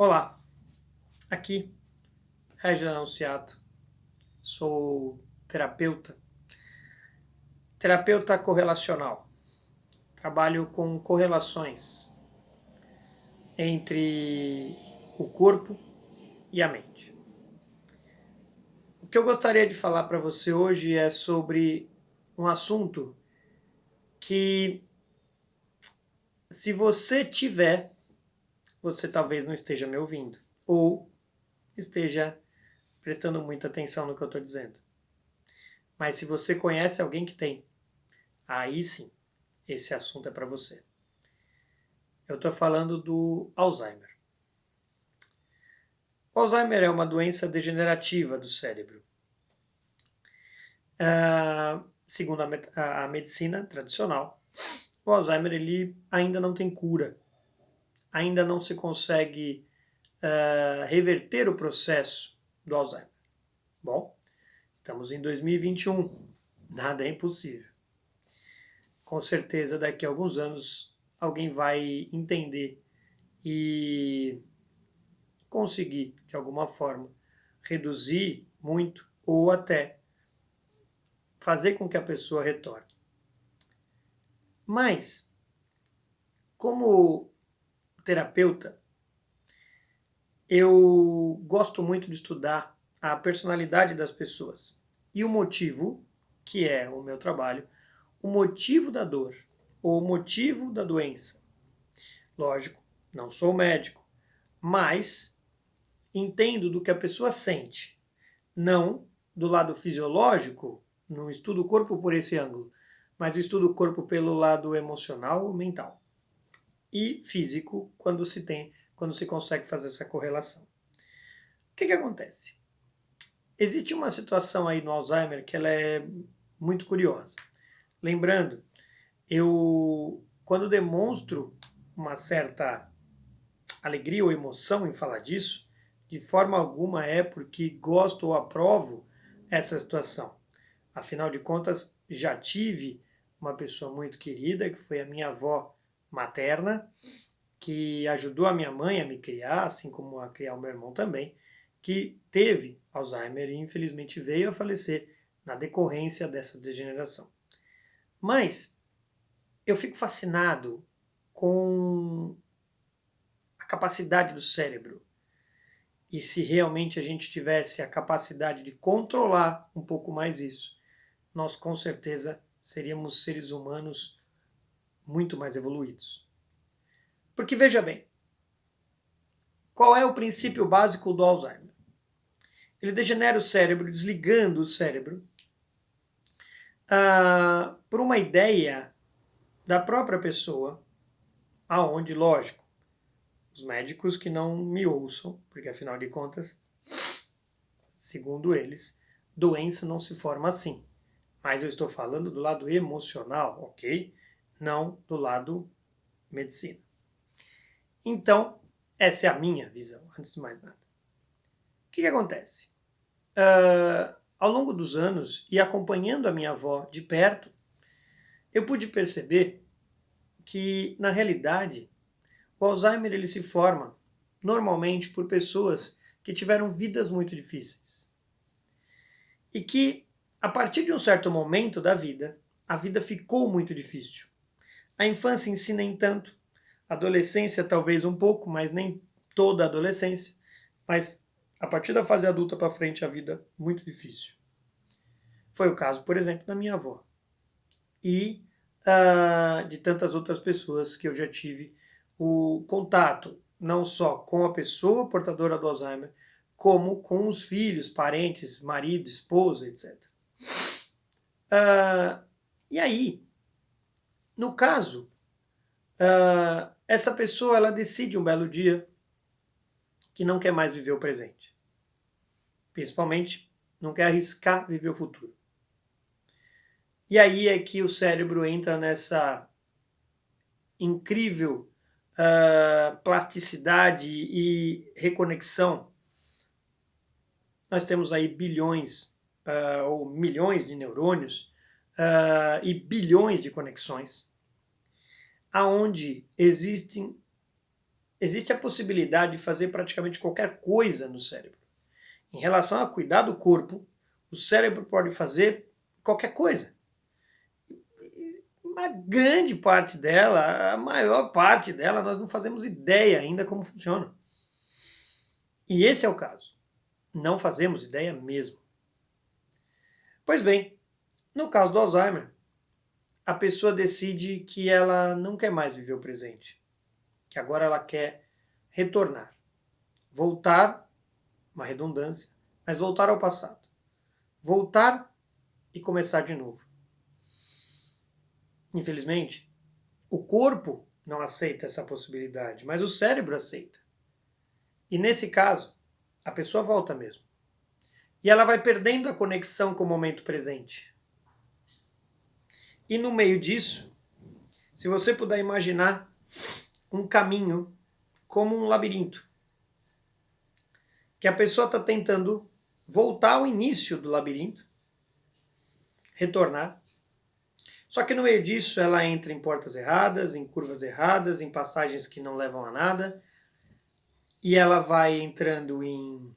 Olá, aqui Regis Anunciato, sou terapeuta correlacional. Trabalho com correlações entre o corpo e a mente. O que eu gostaria de falar para você hoje é sobre um assunto que, se você tiver, você talvez não esteja me ouvindo ou esteja prestando muita atenção no que eu estou dizendo. Mas se você conhece alguém que tem, aí sim, esse assunto é para você. Eu estou falando do Alzheimer. O Alzheimer é uma doença degenerativa do cérebro. Segundo a medicina tradicional, o Alzheimer ele ainda não tem cura. Ainda não se consegue reverter o processo do Alzheimer. Bom, estamos em 2021. Nada é impossível. Com certeza, daqui a alguns anos, alguém vai entender e conseguir, de alguma forma, reduzir muito ou até fazer com que a pessoa retorne. Mas, como terapeuta, eu gosto muito de estudar a personalidade das pessoas. E o motivo, que é o meu trabalho, o motivo da dor, ou o motivo da doença. Lógico, não sou médico, mas entendo do que a pessoa sente. Não do lado fisiológico, não estudo o corpo por esse ângulo, mas estudo o corpo pelo lado emocional, mental e físico, quando se consegue fazer essa correlação. O que acontece? Existe uma situação aí no Alzheimer que ela é muito curiosa. Lembrando, eu quando demonstro uma certa alegria ou emoção em falar disso, de forma alguma é porque gosto ou aprovo essa situação. Afinal de contas, já tive uma pessoa muito querida, que foi a minha avó materna, que ajudou a minha mãe a me criar, assim como a criar o meu irmão também, que teve Alzheimer e infelizmente veio a falecer na decorrência dessa degeneração. Mas eu fico fascinado com a capacidade do cérebro. E se realmente a gente tivesse a capacidade de controlar um pouco mais isso, nós com certeza seríamos seres humanos muito mais evoluídos. Porque veja bem, qual é o princípio básico do Alzheimer? Ele degenera o cérebro, desligando o cérebro, por uma ideia da própria pessoa, aonde, lógico, os médicos que não me ouçam, porque afinal de contas, segundo eles, doença não se forma assim. Mas eu estou falando do lado emocional, ok? Não do lado medicina. Então, essa é a minha visão, antes de mais nada. O que acontece? Ao longo dos anos, e acompanhando a minha avó de perto, eu pude perceber que, na realidade, o Alzheimer ele se forma normalmente por pessoas que tiveram vidas muito difíceis. E que, a partir de um certo momento da vida, a vida ficou muito difícil. A infância em si nem tanto, a adolescência talvez um pouco, mas nem toda a adolescência. Mas a partir da fase adulta para frente, a vida muito difícil. Foi o caso, por exemplo, da minha avó. E de tantas outras pessoas que eu já tive o contato, não só com a pessoa portadora do Alzheimer, como com os filhos, parentes, marido, esposa, etc. E aí, no caso, essa pessoa ela decide um belo dia que não quer mais viver o presente. Principalmente, não quer arriscar viver o futuro. E aí é que o cérebro entra nessa incrível plasticidade e reconexão. Nós temos aí bilhões ou milhões de neurônios e bilhões de conexões, aonde existem existe a possibilidade de fazer praticamente qualquer coisa no cérebro. Em relação a cuidar do corpo, o cérebro pode fazer qualquer coisa. Uma grande parte dela, a maior parte dela, nós não fazemos ideia ainda como funciona. E esse é o caso. Não fazemos ideia mesmo. Pois bem, no caso do Alzheimer, a pessoa decide que ela não quer mais viver o presente. Que agora ela quer retornar. Voltar, uma redundância, mas voltar ao passado. Voltar e começar de novo. Infelizmente, o corpo não aceita essa possibilidade, mas o cérebro aceita. E nesse caso, a pessoa volta mesmo. E ela vai perdendo a conexão com o momento presente. E no meio disso, se você puder imaginar um caminho como um labirinto, que a pessoa está tentando voltar ao início do labirinto, retornar. Só que no meio disso ela entra em portas erradas, em curvas erradas, em passagens que não levam a nada, e ela vai entrando em...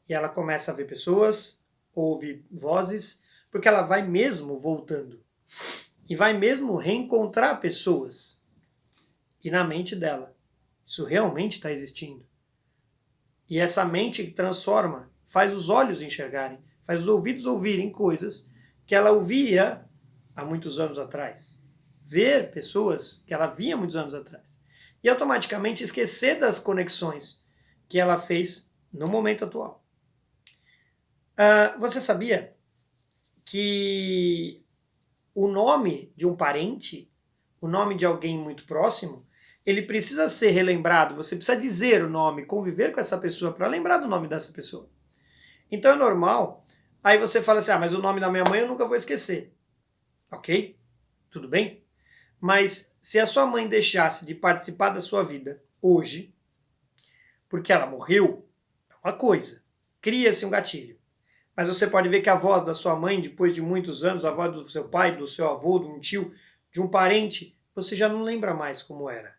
e ela começa a ver pessoas, ouve vozes, porque ela vai mesmo voltando. E vai mesmo reencontrar pessoas. E na mente dela. Isso realmente está existindo. E essa mente que transforma, faz os olhos enxergarem, faz os ouvidos ouvirem coisas que ela ouvia há muitos anos atrás. Ver pessoas que ela via muitos anos atrás. E automaticamente esquecer das conexões que ela fez no momento atual. Você sabia que o nome de um parente, o nome de alguém muito próximo, ele precisa ser relembrado, você precisa dizer o nome, conviver com essa pessoa para lembrar do nome dessa pessoa. Então é normal, aí você fala assim, mas o nome da minha mãe eu nunca vou esquecer. Ok? Tudo bem? Mas se a sua mãe deixasse de participar da sua vida hoje, porque ela morreu, é uma coisa, cria-se um gatilho. Mas você pode ver que a voz da sua mãe, depois de muitos anos, a voz do seu pai, do seu avô, de um tio, de um parente, você já não lembra mais como era.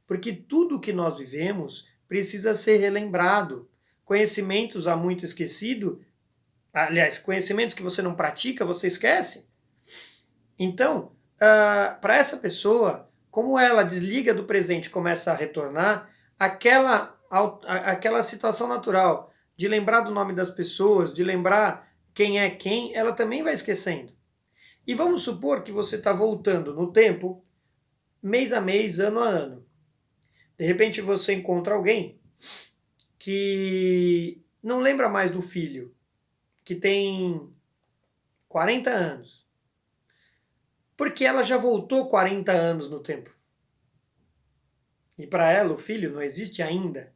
Porque tudo que nós vivemos precisa ser relembrado. Conhecimentos há muito esquecido, aliás, conhecimentos que você não pratica, você esquece. Então, para essa pessoa, como ela desliga do presente e começa a retornar, aquela situação natural de lembrar do nome das pessoas, de lembrar quem é quem, ela também vai esquecendo. E vamos supor que você está voltando no tempo, mês a mês, ano a ano. De repente você encontra alguém que não lembra mais do filho, que tem 40 anos. Porque ela já voltou 40 anos no tempo. E para ela o filho não existe ainda.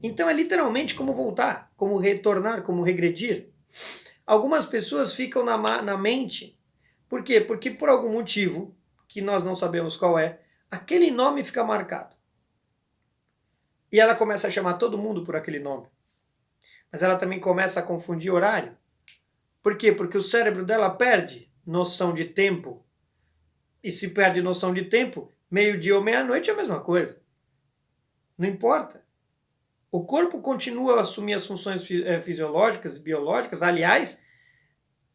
Então é literalmente como voltar, como retornar, como regredir. Algumas pessoas ficam na mente. Por quê? Porque por algum motivo, que nós não sabemos qual é, aquele nome fica marcado. E ela começa a chamar todo mundo por aquele nome. Mas ela também começa a confundir horário. Por quê? Porque o cérebro dela perde noção de tempo. E se perde noção de tempo, meio-dia ou meia-noite é a mesma coisa. Não importa. O corpo continua a assumir as funções fisiológicas e biológicas. Aliás,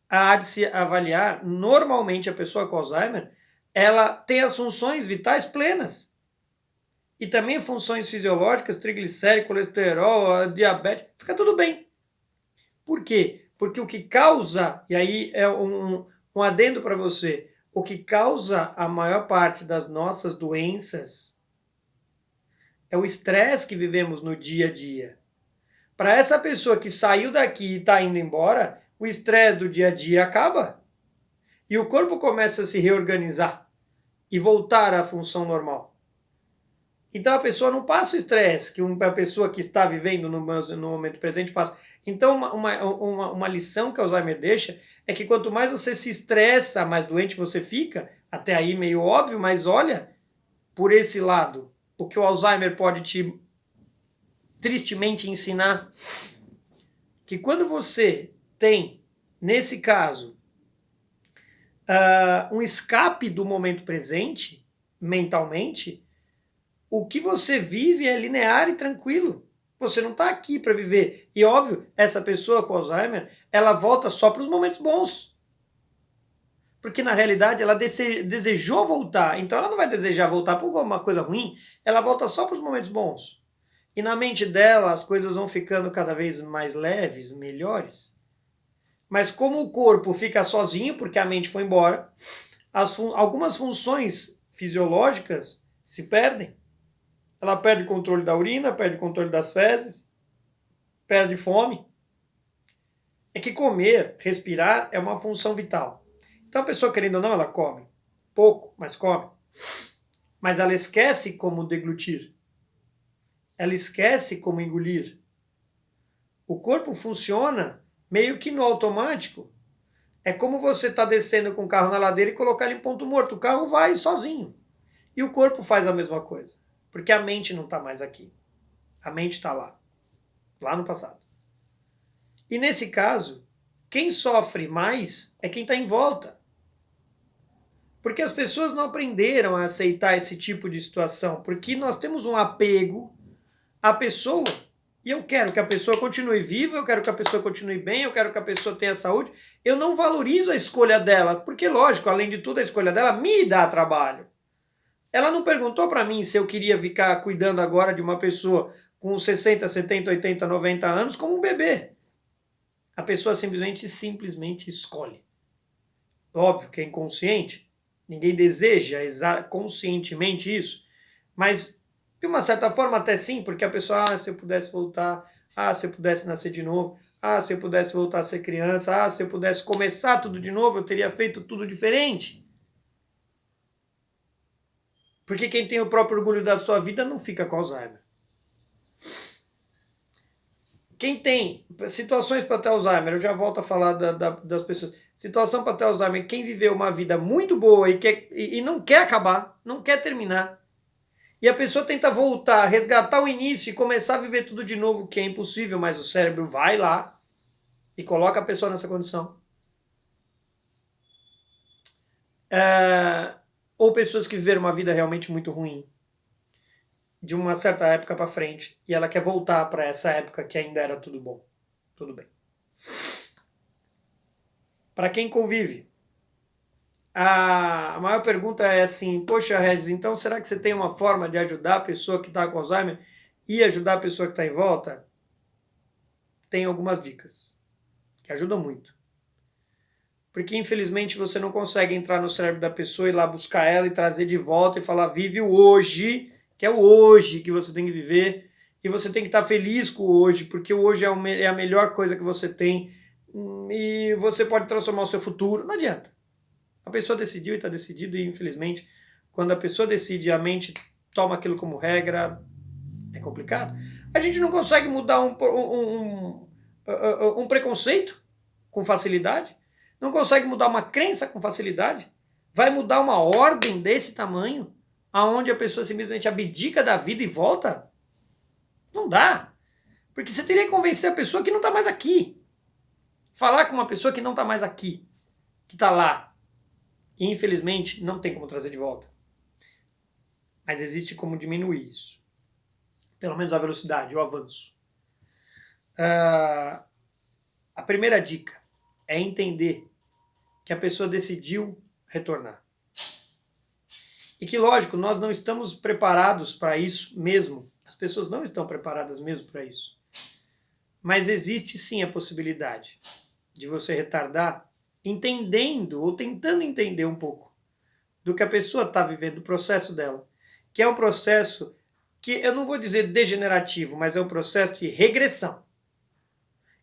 há de se avaliar, normalmente a pessoa com Alzheimer, ela tem as funções vitais plenas. E também funções fisiológicas, triglicéridos, colesterol, diabetes, fica tudo bem. Por quê? Porque o que causa, e aí é um adendo para você, o que causa a maior parte das nossas doenças é o estresse que vivemos no dia a dia. Para essa pessoa que saiu daqui e está indo embora, o estresse do dia a dia acaba. E o corpo começa a se reorganizar e voltar à função normal. Então a pessoa não passa o estresse que uma pessoa que está vivendo no momento presente passa. Então uma lição que Alzheimer deixa é que quanto mais você se estressa, mais doente você fica. Até aí meio óbvio, mas olha, por esse lado, o que o Alzheimer pode te tristemente ensinar, que quando você tem, nesse caso, um escape do momento presente, mentalmente, o que você vive é linear e tranquilo. Você não está aqui para viver. E óbvio, essa pessoa com Alzheimer, ela volta só para os momentos bons. Porque na realidade ela desejou voltar. Então ela não vai desejar voltar por alguma coisa ruim, ela volta só para os momentos bons. E na mente dela as coisas vão ficando cada vez mais leves, melhores. Mas como o corpo fica sozinho, porque a mente foi embora, algumas funções fisiológicas se perdem. Ela perde o controle da urina, perde o controle das fezes, perde fome. É que comer, respirar, é uma função vital. Então a pessoa, querendo ou não, ela come. Pouco, mas come. Mas ela esquece como deglutir. Ela esquece como engolir. O corpo funciona meio que no automático. É como você está descendo com o carro na ladeira e colocar ele em ponto morto. O carro vai sozinho. E o corpo faz a mesma coisa. Porque a mente não está mais aqui. A mente está lá no passado. E nesse caso, quem sofre mais é quem está em volta. Porque as pessoas não aprenderam a aceitar esse tipo de situação. Porque nós temos um apego à pessoa. E eu quero que a pessoa continue viva, eu quero que a pessoa continue bem, eu quero que a pessoa tenha saúde. Eu não valorizo a escolha dela. Porque, lógico, além de tudo, a escolha dela me dá trabalho. Ela não perguntou para mim se eu queria ficar cuidando agora de uma pessoa com 60, 70, 80, 90 anos como um bebê. A pessoa simplesmente escolhe. Óbvio que é inconsciente, ninguém deseja conscientemente isso, mas de uma certa forma até sim, porque a pessoa, se eu pudesse voltar, se eu pudesse nascer de novo, se eu pudesse voltar a ser criança, se eu pudesse começar tudo de novo, eu teria feito tudo diferente. Porque quem tem o próprio orgulho da sua vida não fica com Alzheimer. Quem tem situações para ter Alzheimer, eu já volto a falar das pessoas. Situação para ter Alzheimer, quem viveu uma vida muito boa e não quer acabar, não quer terminar. E a pessoa tenta voltar, resgatar o início e começar a viver tudo de novo, que é impossível, mas o cérebro vai lá e coloca a pessoa nessa condição. Ou pessoas que viveram uma vida realmente muito ruim, de uma certa época para frente, e ela quer voltar para essa época que ainda era tudo bom, tudo bem. Para quem convive, a maior pergunta é assim, poxa, Regis, então será que você tem uma forma de ajudar a pessoa que está com Alzheimer e ajudar a pessoa que está em volta? Tem algumas dicas que ajudam muito. Porque infelizmente você não consegue entrar no cérebro da pessoa, ir lá buscar ela e trazer de volta e falar, vive o hoje, que é o hoje que você tem que viver, e você tem que estar feliz com o hoje, porque o hoje é a melhor coisa que você tem, e você pode transformar o seu futuro. Não adianta. A pessoa decidiu e está decidido, e infelizmente, quando a pessoa decide, a mente toma aquilo como regra, é complicado. A gente não consegue mudar um preconceito com facilidade, não consegue mudar uma crença com facilidade, vai mudar uma ordem desse tamanho, aonde a pessoa simplesmente abdica da vida e volta? Não dá. Porque você teria que convencer a pessoa que não está mais aqui. Falar com uma pessoa que não está mais aqui, que está lá. E infelizmente não tem como trazer de volta. Mas existe como diminuir isso. Pelo menos a velocidade, o avanço. A primeira dica é entender que a pessoa decidiu retornar. E que, lógico, nós não estamos preparados para isso mesmo. As pessoas não estão preparadas mesmo para isso. Mas existe sim a possibilidade de você retardar entendendo ou tentando entender um pouco do que a pessoa está vivendo, o processo dela. Que é um processo que eu não vou dizer degenerativo, mas é um processo de regressão.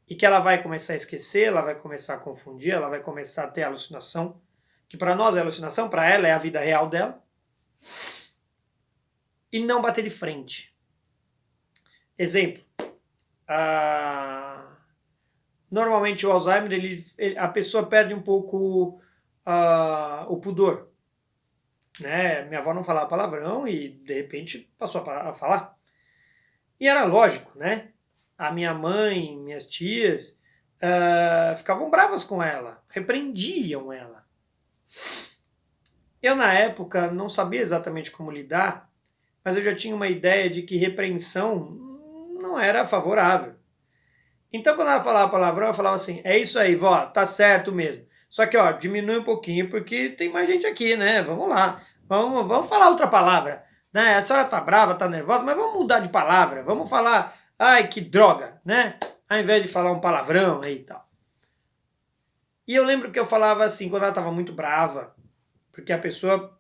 E que ela vai começar a esquecer, ela vai começar a confundir, ela vai começar a ter alucinação, que para nós é alucinação, para ela é a vida real dela, e não bater de frente. Exemplo, normalmente o Alzheimer, a pessoa perde um pouco o pudor. Né? Minha avó não falava palavrão e de repente passou a falar. E era lógico, né? A minha mãe, minhas tias ficavam bravas com ela, repreendiam ela. Eu na época não sabia exatamente como lidar, mas eu já tinha uma ideia de que repreensão não era favorável. Então, quando ela falava palavrão, eu falava assim, é isso aí, vó, tá certo mesmo. Só que, ó, diminui um pouquinho, porque tem mais gente aqui, né? Vamos lá, vamos falar outra palavra. Né? A senhora tá brava, tá nervosa, mas vamos mudar de palavra. Vamos falar, ai, que droga, né? Ao invés de falar um palavrão aí e tal. E eu lembro que eu falava assim, quando ela estava muito brava, porque a pessoa,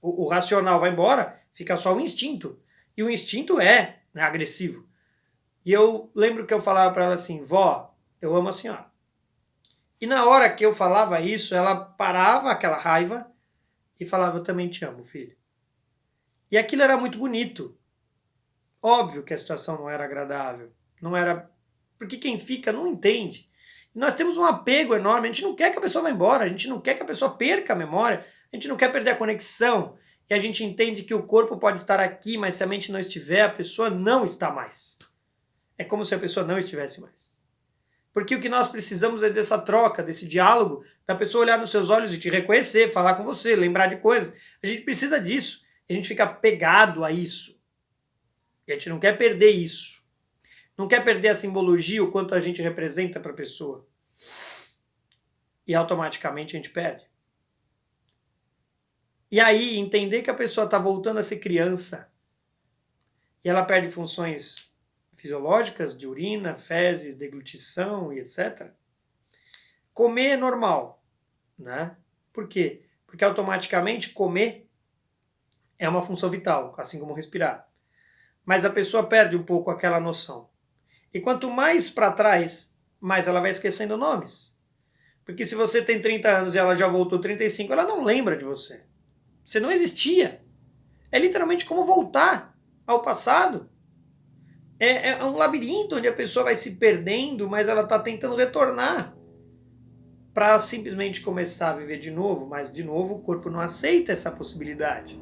o racional vai embora, fica só o instinto. E o instinto é, né, agressivo. E eu lembro que eu falava para ela assim, vó, eu amo a senhora. E na hora que eu falava isso, ela parava aquela raiva e falava, eu também te amo, filho. E aquilo era muito bonito. Óbvio que a situação não era agradável. Não era. Porque quem fica não entende. Nós temos um apego enorme, a gente não quer que a pessoa vá embora, a gente não quer que a pessoa perca a memória, a gente não quer perder a conexão. E a gente entende que o corpo pode estar aqui, mas se a mente não estiver, a pessoa não está mais. É como se a pessoa não estivesse mais. Porque o que nós precisamos é dessa troca, desse diálogo, da pessoa olhar nos seus olhos e te reconhecer, falar com você, lembrar de coisas. A gente precisa disso. A gente fica pegado a isso. E a gente não quer perder isso. Não quer perder a simbologia, o quanto a gente representa para a pessoa. E automaticamente a gente perde. E aí, entender que a pessoa está voltando a ser criança e ela perde funções fisiológicas, de urina, fezes, deglutição e etc. Comer é normal, né? Por quê? Porque automaticamente comer é uma função vital, assim como respirar. Mas a pessoa perde um pouco aquela noção. E quanto mais para trás, mais ela vai esquecendo nomes. Porque se você tem 30 anos e ela já voltou 35, ela não lembra de você. Você não existia. É literalmente como voltar ao passado. É um labirinto onde a pessoa vai se perdendo, mas ela está tentando retornar para simplesmente começar a viver de novo, mas de novo o corpo não aceita essa possibilidade.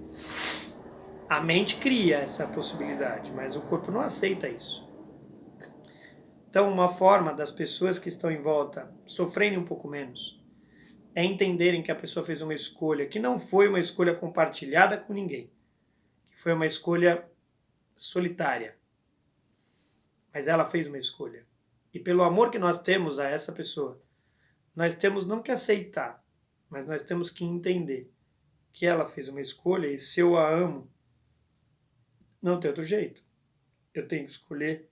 A mente cria essa possibilidade, mas o corpo não aceita isso. Então, uma forma das pessoas que estão em volta sofrerem um pouco menos é entenderem que a pessoa fez uma escolha que não foi uma escolha compartilhada com ninguém, que foi uma escolha solitária. Mas ela fez uma escolha. E pelo amor que nós temos a essa pessoa, nós temos não que aceitar, mas nós temos que entender que ela fez uma escolha e se eu a amo, não tem outro jeito. Eu tenho que escolher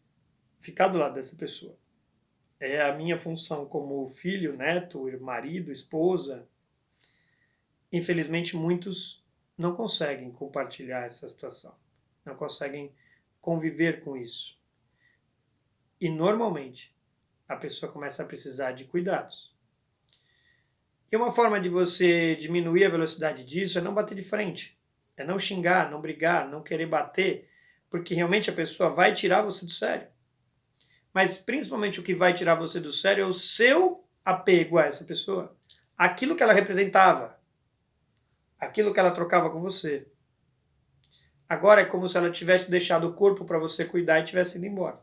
ficar do lado dessa pessoa. É a minha função como filho, neto, marido, esposa. Infelizmente, muitos não conseguem compartilhar essa situação. Não conseguem conviver com isso. E, normalmente, a pessoa começa a precisar de cuidados. E uma forma de você diminuir a velocidade disso é não bater de frente. É não xingar, não brigar, não querer bater, porque realmente a pessoa vai tirar você do sério. Mas principalmente o que vai tirar você do sério é o seu apego a essa pessoa. Aquilo que ela representava. Aquilo que ela trocava com você. Agora é como se ela tivesse deixado o corpo para você cuidar e tivesse ido embora.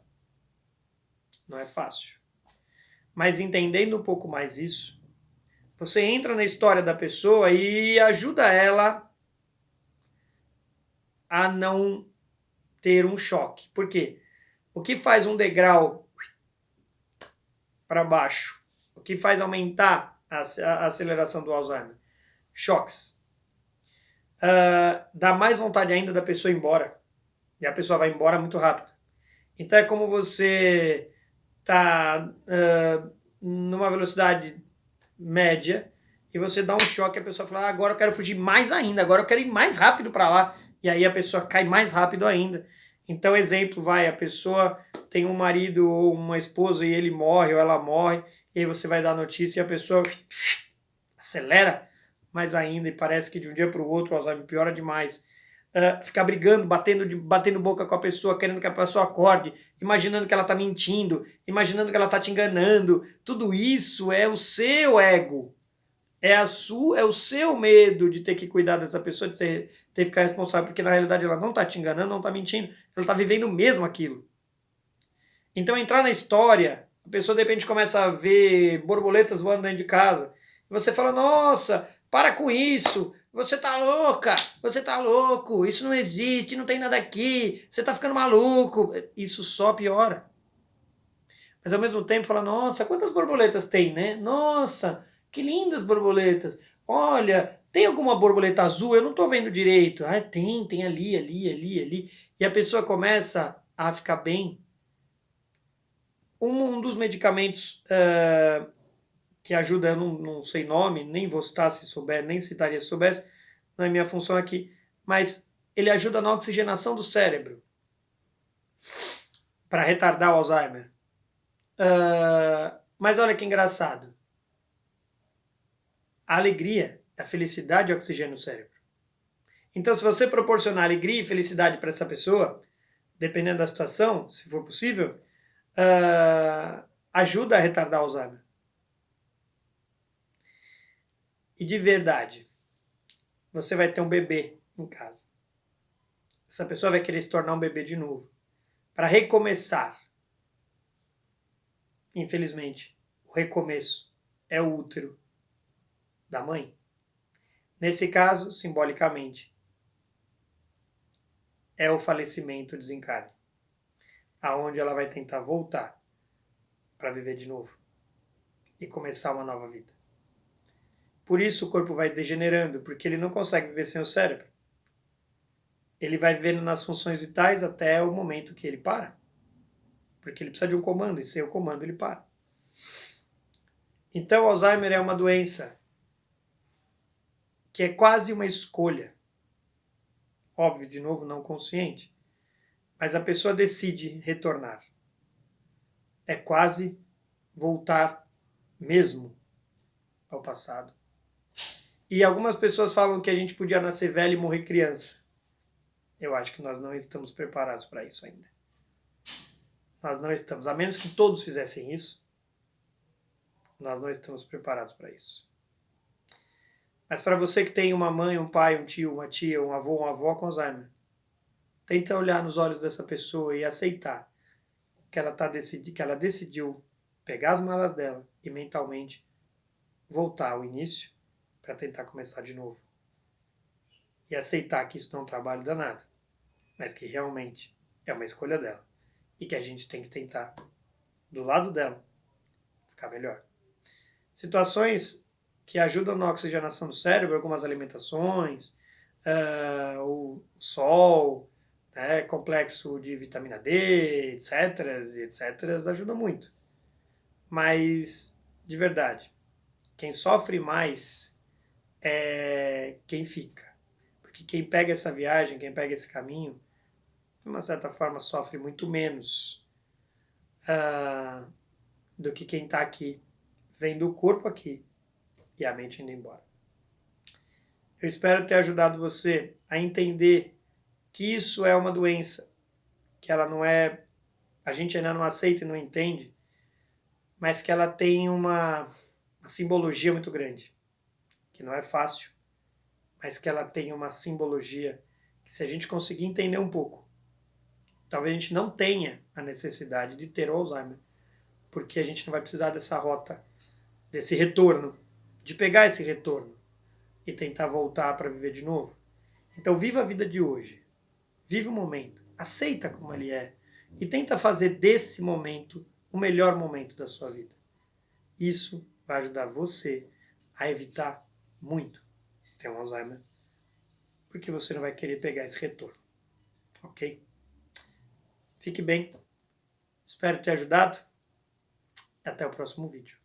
Não é fácil. Mas entendendo um pouco mais isso, você entra na história da pessoa e ajuda ela a não ter um choque. Por quê? O que faz um degrau para baixo? O que faz aumentar a aceleração do Alzheimer? Choques. Dá mais vontade ainda da pessoa ir embora. E a pessoa vai embora muito rápido. Então é como você está numa velocidade média e você dá um choque e a pessoa fala, agora eu quero fugir mais ainda, agora eu quero ir mais rápido para lá. E aí a pessoa cai mais rápido ainda. Então, exemplo, a pessoa tem um marido ou uma esposa e ele morre ou ela morre, e aí você vai dar a notícia e a pessoa acelera mais ainda e parece que de um dia para o outro o Alzheimer piora demais. Ficar brigando, batendo boca com a pessoa, querendo que a pessoa acorde, imaginando que ela está mentindo, imaginando que ela está te enganando. Tudo isso é o seu ego. É o seu medo de ter que cuidar dessa pessoa, de ter que ficar responsável, porque na realidade ela não está te enganando, não está mentindo, ela está vivendo mesmo aquilo. Então entrar na história, a pessoa de repente começa a ver borboletas voando dentro de casa, e você fala, nossa, para com isso, você tá louca, você tá louco, isso não existe, não tem nada aqui, você tá ficando maluco. Isso só piora. Mas ao mesmo tempo fala, nossa, quantas borboletas tem, né? Nossa, que lindas borboletas. Olha, tem alguma borboleta azul? Eu não tô vendo direito. Ah, tem ali, ali, ali, ali. E a pessoa começa a ficar bem. Um dos medicamentos que ajuda, eu não sei nome, nem vou citar se souber, nem citaria se soubesse, não é minha função aqui, mas ele ajuda na oxigenação do cérebro para retardar o Alzheimer. Mas olha que engraçado. A alegria, a felicidade oxigena o cérebro. Então, se você proporcionar alegria e felicidade para essa pessoa, dependendo da situação, se for possível, ajuda a retardar o Alzheimer. E de verdade, você vai ter um bebê em casa. Essa pessoa vai querer se tornar um bebê de novo. Para recomeçar. Infelizmente, o recomeço é o útero da mãe. Nesse caso, simbolicamente, é o falecimento, o desencarne. Aonde ela vai tentar voltar para viver de novo e começar uma nova vida. Por isso o corpo vai degenerando, porque ele não consegue viver sem o cérebro. Ele vai vivendo nas funções vitais até o momento que ele para. Porque ele precisa de um comando, e sem o comando ele para. Então, Alzheimer é uma doença que é quase uma escolha. Óbvio, de novo, não consciente. Mas a pessoa decide retornar. É quase voltar mesmo ao passado. E algumas pessoas falam que a gente podia nascer velho e morrer criança. Eu acho que nós não estamos preparados para isso ainda. Nós não estamos. A menos que todos fizessem isso, nós não estamos preparados para isso. Mas para você que tem uma mãe, um pai, um tio, uma tia, um avô, uma avó com Alzheimer, tenta olhar nos olhos dessa pessoa e aceitar que ela decidiu pegar as malas dela e mentalmente voltar ao início para tentar começar de novo. E aceitar que isso não é um trabalho danado, mas que realmente é uma escolha dela. E que a gente tem que tentar, do lado dela, ficar melhor. Situações que ajudam na oxigenação do cérebro, algumas alimentações, o sol, né, complexo de vitamina D, etc, ajuda muito. Mas, de verdade, quem sofre mais é quem fica. Porque quem pega essa viagem, quem pega esse caminho, de uma certa forma sofre muito menos do que quem está aqui, vendo o corpo aqui e a mente indo embora. Eu espero ter ajudado você a entender que isso é uma doença, que ela não é, a gente ainda não aceita e não entende, mas que ela tem uma simbologia muito grande, que não é fácil, mas que ela tem uma simbologia que, se a gente conseguir entender um pouco, talvez a gente não tenha a necessidade de ter o Alzheimer, porque a gente não vai precisar dessa rota, desse retorno, de pegar esse retorno e tentar voltar para viver de novo. Então viva a vida de hoje, vive o momento, aceita como ele é e tenta fazer desse momento o melhor momento da sua vida. Isso vai ajudar você a evitar muito ter um Alzheimer, porque você não vai querer pegar esse retorno, ok? Fique bem, espero ter ajudado. Até o próximo vídeo.